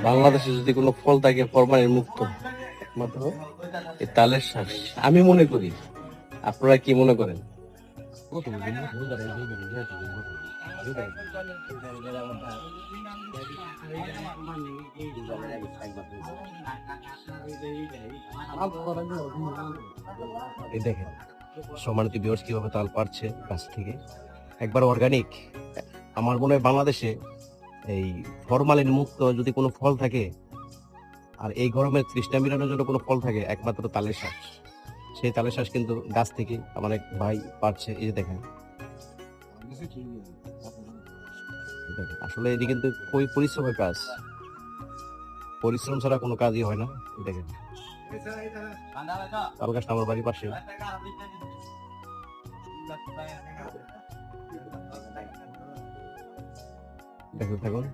বাংলাদেশে যদি কোনো ফল থাকে ফরমালিন মুক্ত, একমাত্র এই তালের শ্বাস। আমি মনে করি, আপনারা কি মনে করেন? এই দেখেন সম্মানিত ভিউয়ার্স কিভাবে তাল পারছে গাছ থেকে, একবার অর্গানিক। আমার মনে হয় বাংলাদেশে এই ফরমালিন মুক্ত যদি কোনো ফল থাকে, আর এই গরমে তৃষ্ণা মিটানোর জন্য কোনো ফল থাকে, একমাত্র তালের শ্বাস। সেই তালের শ্বাস কিন্তু গাছ থেকে আমার এক ভাই পারছে। এই যে দেখেন, আসলে এটি কিন্তু খুবই পরিশ্রমের কাজ, পরিশ্রম ছাড়া কোনো কাজই হয় না। দেখেন তাল গাছটা আমার বাড়ির পাশে। দেখুন থাকুন।